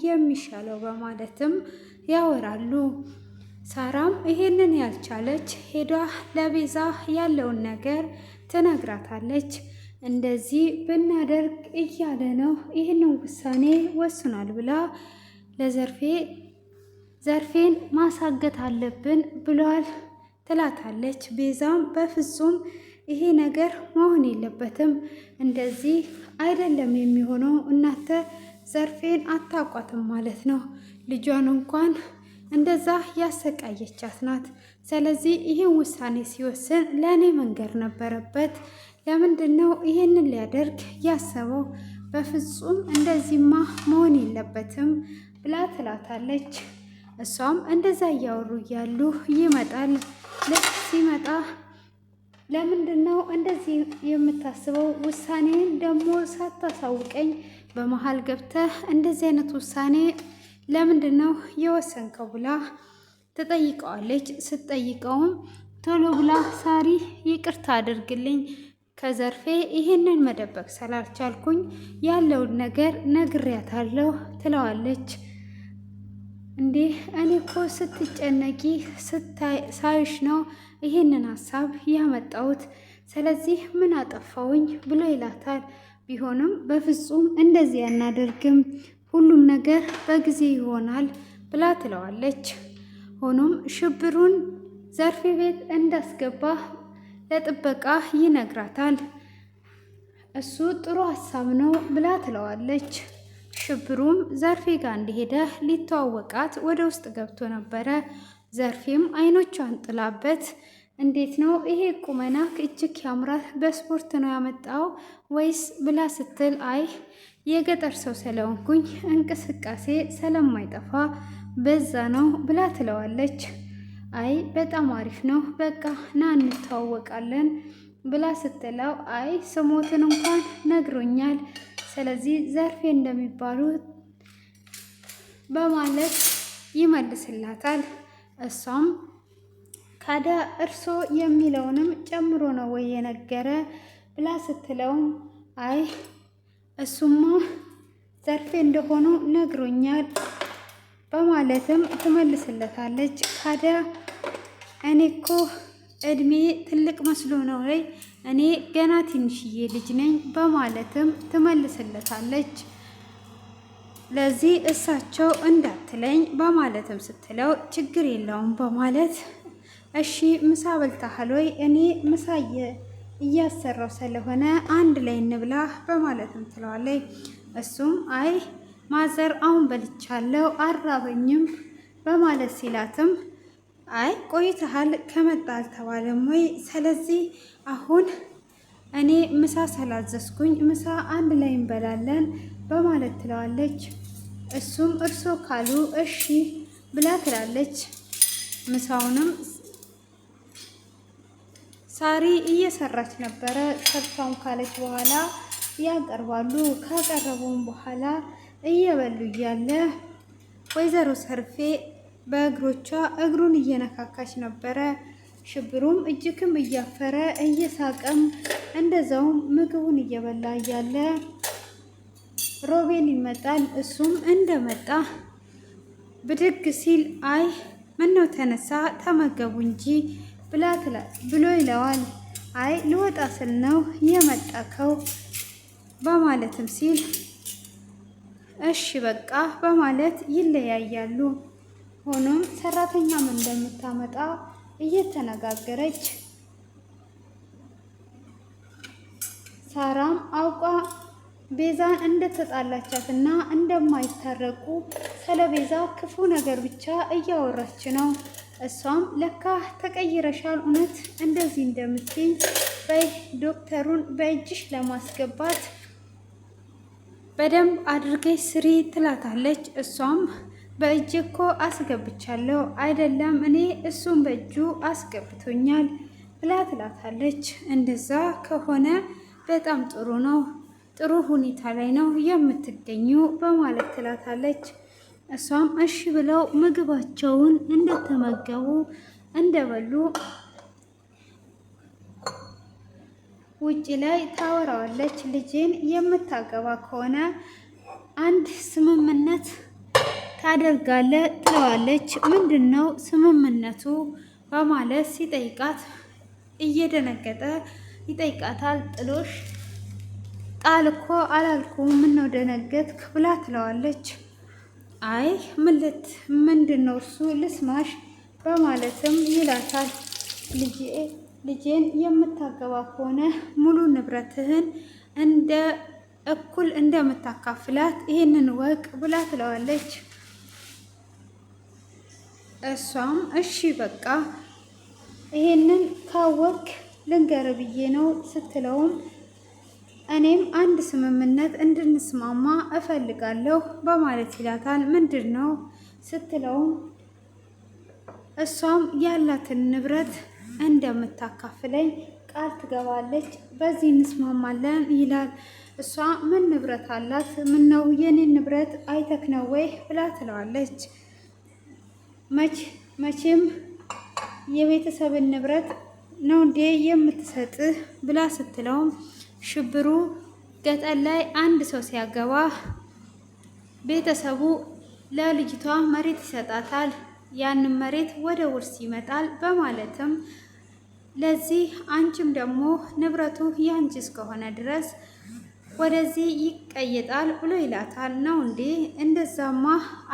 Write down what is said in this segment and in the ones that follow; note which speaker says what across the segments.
Speaker 1: የሚሻለው በማለትም ያወራሉ። ሳራም ይሄንን ያልቻለች ሄዳ ለቤዛ ያለውን ነገር ትነግራታለች። እንደዚህ ብናደርግ እያለ ነው ይህንን ውሳኔ ወስኗል ብላ ዘርፌን ማሳገት አለብን ብሏል ትላታለች። ቤዛም በፍጹም ይሄ ነገር መሆን የለበትም፣ እንደዚህ አይደለም የሚሆነው፣ እናንተ ዘርፌን አታውቋትም ማለት ነው፣ ልጇን እንኳን እንደዛ ያሰቃየቻት ናት። ስለዚህ ይህን ውሳኔ ሲወስን ለእኔ መንገር ነበረበት። ለምንድን ነው ይሄንን ሊያደርግ ያሰበው? በፍጹም እንደዚህማ መሆን የለበትም ብላ ትላታለች። እሷም እንደዛ እያወሩ እያሉ ይመጣል። ልክ ሲመጣ ለምንድን ነው እንደዚህ የምታስበው? ውሳኔን ደግሞ ሳታሳውቀኝ በመሀል ገብተህ እንደዚህ አይነት ውሳኔ ለምንድን ነው የወሰንከው? ብላ ትጠይቀዋለች። ስትጠይቀውም ቶሎ ብላ ሳሪ ይቅርታ አድርግልኝ፣ ከዘርፌ ይህንን መደበቅ ስላልቻልኩኝ ያለውን ነገር ነግሬያታለሁ ትለዋለች። እንዴ እኔ እኮ ስትጨነቂ ሳይሽ ነው ይህንን ሀሳብ ያመጣሁት፣ ስለዚህ ምን አጠፋውኝ ብሎ ይላታል። ቢሆንም በፍጹም እንደዚህ አናደርግም፣ ሁሉም ነገር በጊዜ ይሆናል ብላ ትለዋለች። ሆኖም ሽብሩን ዘርፌ ቤት እንዳስገባ ለጥበቃ ይነግራታል። እሱ ጥሩ ሀሳብ ነው ብላ ትለዋለች። ሽብሩም ዘርፌ ጋር እንደሄደ ሊተዋወቃት ወደ ውስጥ ገብቶ ነበረ። ዘርፌም አይኖቿን ጥላበት እንዴት ነው ይሄ ቁመናክ እጅግ ያምራል፣ በስፖርት ነው ያመጣው ወይስ ብላ ስትል አይ የገጠር ሰው ስለሆንኩኝ እንቅስቃሴ ስለማይጠፋ በዛ ነው ብላ ትለዋለች። አይ በጣም አሪፍ ነው፣ በቃ ና እንተዋወቃለን ብላ ስትለው አይ ስሞትን እንኳን ነግሮኛል፣ ስለዚህ ዘርፌ እንደሚባሉ በማለት ይመልስላታል። እሷም ካዳ እርሶ የሚለውንም ጨምሮ ነው ወይ የነገረ ብላ ስትለውም አይ እሱማ ዘርፌ እንደሆኑ ነግሮኛል በማለትም ትመልስለታለች። ካዳ እኔ እኮ እድሜ ትልቅ መስሎ ነው ወይ? እኔ ገና ትንሽዬ ልጅ ነኝ በማለትም ትመልስለታለች። ለዚህ እሳቸው እንዳትለኝ በማለትም ስትለው ችግር የለውም በማለት እሺ ምሳ በልተሃል ወይ? እኔ ምሳ እያሰራው ስለሆነ አንድ ላይ እንብላ በማለትም ትለዋለች። እሱም አይ ማዘር አሁን በልቻለሁ አራበኝም በማለት ሲላትም አይ ቆይተሃል ከመጣ አልተባለም ወይ? ስለዚህ አሁን እኔ ምሳ ስላዘዝኩኝ ምሳ አንድ ላይ እንበላለን በማለት ትለዋለች። እሱም እርሶ ካሉ እሺ ብላ ትላለች። ምሳውንም ሳሪ እየሰራች ነበረ። ሰርታውን ካለች በኋላ ያቀርባሉ። ካቀረቡም በኋላ እየበሉ እያለ ወይዘሮ ሰርፌ በእግሮቿ እግሩን እየነካካች ነበረ። ሽብሩም እጅግም እያፈረ እየሳቀም እንደዛውም ምግቡን እየበላ እያለ ሮቤል ይመጣል። እሱም እንደመጣ ብድግ ሲል አይ ምነው ተነሳ ተመገቡ እንጂ ብሎ ይለዋል። አይ ልወጣ ስል ነው የመጣከው በማለትም ሲል እሺ በቃ በማለት ይለያያሉ። ሆኖም ሰራተኛም እንደምታመጣ እየተነጋገረች ሳራም አውቃ ቤዛን እንደተጣላቻትና እንደማይታረቁ ስለ ቤዛ ክፉ ነገር ብቻ እያወራች ነው። እሷም ለካ ተቀይረሻል፣ እውነት እንደዚህ እንደምትይኝ በይ ዶክተሩን በእጅሽ ለማስገባት በደንብ አድርገሽ ስሪ ትላታለች። እሷም በእጅ እኮ አስገብቻለሁ አይደለም እኔ እሱም በእጁ አስገብቶኛል ብላ ትላታለች። እንደዛ ከሆነ በጣም ጥሩ ነው፣ ጥሩ ሁኔታ ላይ ነው የምትገኙ በማለት ትላታለች። እሷም እሺ ብለው ምግባቸውን እንደተመገቡ እንደበሉ ውጭ ላይ ታወራዋለች። ልጄን የምታገባ ከሆነ አንድ ስምምነት ታደርጋለህ ትለዋለች። ምንድን ነው ስምምነቱ በማለት ሲጠይቃት እየደነገጠ ይጠይቃታል። ጥሎሽ ጣል እኮ አላልኩም ምነው ደነገጥክ ብላ ትለዋለች። አይ ምንድን ነው እርሱ ልስማሽ በማለትም ይላታል። ልጄን የምታገባ ከሆነ ሙሉ ንብረትህን እንደ እኩል እንደምታካፍላት ይህንን ወቅ ብላ ትለዋለች። እሷም እሺ በቃ ይሄንን ካወቅ ልንገር ብዬ ነው ስትለውም እኔም አንድ ስምምነት እንድንስማማ እፈልጋለሁ በማለት ይላታል። ምንድን ነው ስትለውም እሷም ያላትን ንብረት እንደምታካፍለኝ ቃል ትገባለች። በዚህ እንስማማለን ይላል። እሷ ምን ንብረት አላት? ምን ነው የኔን ንብረት አይተክ ነው ወይ ብላ ትለዋለች። መቼም የቤተሰብን ንብረት ነው እንዴ የምትሰጥህ ብላ ስትለውም ሽብሩ ገጠር ላይ አንድ ሰው ሲያገባ ቤተሰቡ ለልጅቷ መሬት ይሰጣታል። ያንን መሬት ወደ ውርስ ይመጣል በማለትም ለዚህ አንቺም ደግሞ ንብረቱ ያንቺ እስከሆነ ድረስ ወደዚህ ይቀየጣል ብሎ ይላታል። ነው እንዴ? እንደዛማ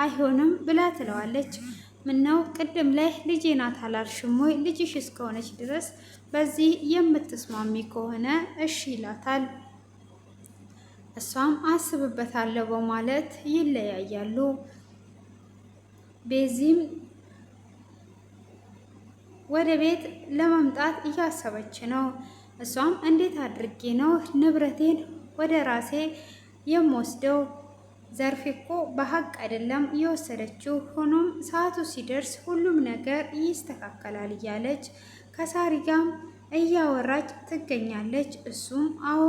Speaker 1: አይሆንም ብላ ትለዋለች። ምነው ቅድም ላይ ልጄ ናት አላልሽም ወይ? ልጅሽ እስከሆነች ድረስ በዚህ የምትስማሚ ከሆነ እሺ ይላታል። እሷም አስብበታለሁ በማለት ይለያያሉ። ቤዚም ወደ ቤት ለመምጣት እያሰበች ነው። እሷም እንዴት አድርጌ ነው ንብረቴን ወደ ራሴ የምወስደው? ዘርፌ እኮ በሀቅ አይደለም የወሰደችው። ሆኖም ሰዓቱ ሲደርስ ሁሉም ነገር ይስተካከላል እያለች ከሳሪ ጋር እያወራች ትገኛለች። እሱም አዎ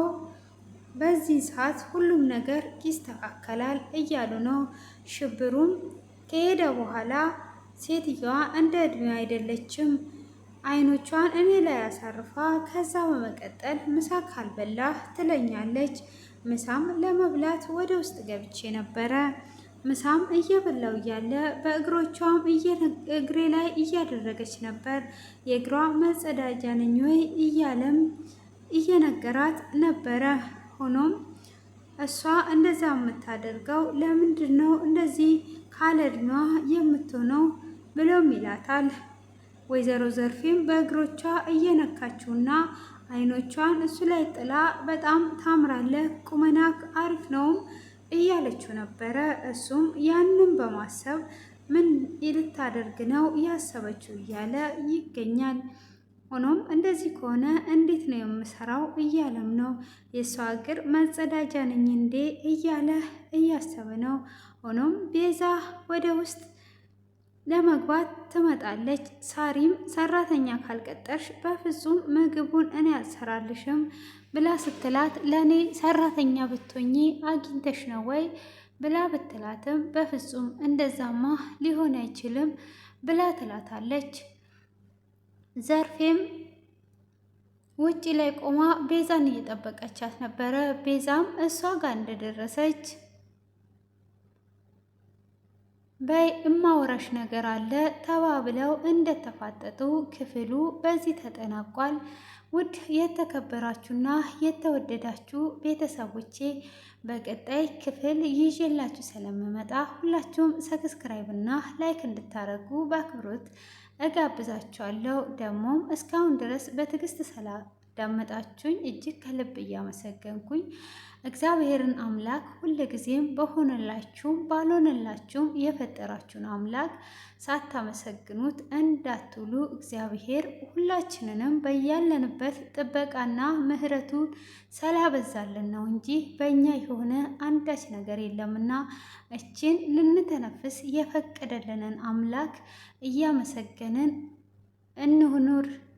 Speaker 1: በዚህ ሰዓት ሁሉም ነገር ይስተካከላል እያሉ ነው። ሽብሩም ከሄደ በኋላ ሴትዮዋ እንደ እድሜዋ አይደለችም። አይኖቿን እኔ ላይ አሳርፋ ከዛ በመቀጠል ምሳ ካልበላህ ትለኛለች። ምሳም ለመብላት ወደ ውስጥ ገብቼ ነበረ። ምሳም እየበላው እያለ በእግሮቿም እግሬ ላይ እያደረገች ነበር። የእግሯ መጸዳጃ ነኝ ወይ እያለም እየነገራት ነበረ። ሆኖም እሷ እንደዛ የምታደርገው ለምንድን ነው እንደዚህ ካለ እድሜዋ የምትሆነው ብሎም ይላታል። ወይዘሮ ዘርፌም በእግሮቿ እየነካችውና አይኖቿን እሱ ላይ ጥላ በጣም ታምራለህ፣ ቁመናክ አሪፍ ነውም እያለችው ነበረ። እሱም ያንን በማሰብ ምን ልታደርግ ነው ያሰበችው እያለ ይገኛል። ሆኖም እንደዚህ ከሆነ እንዴት ነው የምሰራው እያለም ነው። የእሷ እግር መጸዳጃ ነኝ እንዴ እያለ እያሰበ ነው። ሆኖም ቤዛ ወደ ውስጥ ለመግባት ትመጣለች። ሳሪም ሰራተኛ ካልቀጠርሽ በፍጹም ምግቡን እኔ አልሰራልሽም ብላ ስትላት ለእኔ ሰራተኛ ብትሆኚ አግኝተሽ ነው ወይ ብላ ብትላትም በፍጹም እንደዛማ ሊሆን አይችልም ብላ ትላታለች። ዘርፌም ውጪ ላይ ቆማ ቤዛን እየጠበቀቻት ነበረ። ቤዛም እሷ ጋር እንደደረሰች በይ እማወራሽ ነገር አለ ተባብለው እንደተፋጠጡ ክፍሉ በዚህ ተጠናቋል። ውድ የተከበራችሁና የተወደዳችሁ ቤተሰቦቼ በቀጣይ ክፍል ይዤላችሁ ስለምመጣ ሁላችሁም ሰብስክራይብ እና ላይክ እንድታደርጉ በአክብሮት እጋብዛችኋለሁ። ደግሞም እስካሁን ድረስ በትዕግስት ስላዳመጣችሁኝ እጅግ ከልብ እያመሰገንኩኝ እግዚአብሔርን አምላክ ሁልጊዜም በሆነላችሁም ባልሆነላችሁም የፈጠራችሁን አምላክ ሳታመሰግኑት እንዳትውሉ። እግዚአብሔር ሁላችንንም በያለንበት ጥበቃና ምሕረቱን ስላበዛልን ነው እንጂ በእኛ የሆነ አንዳች ነገር የለምና እችን ልንተነፍስ የፈቀደልንን አምላክ እያመሰገንን እንኑር።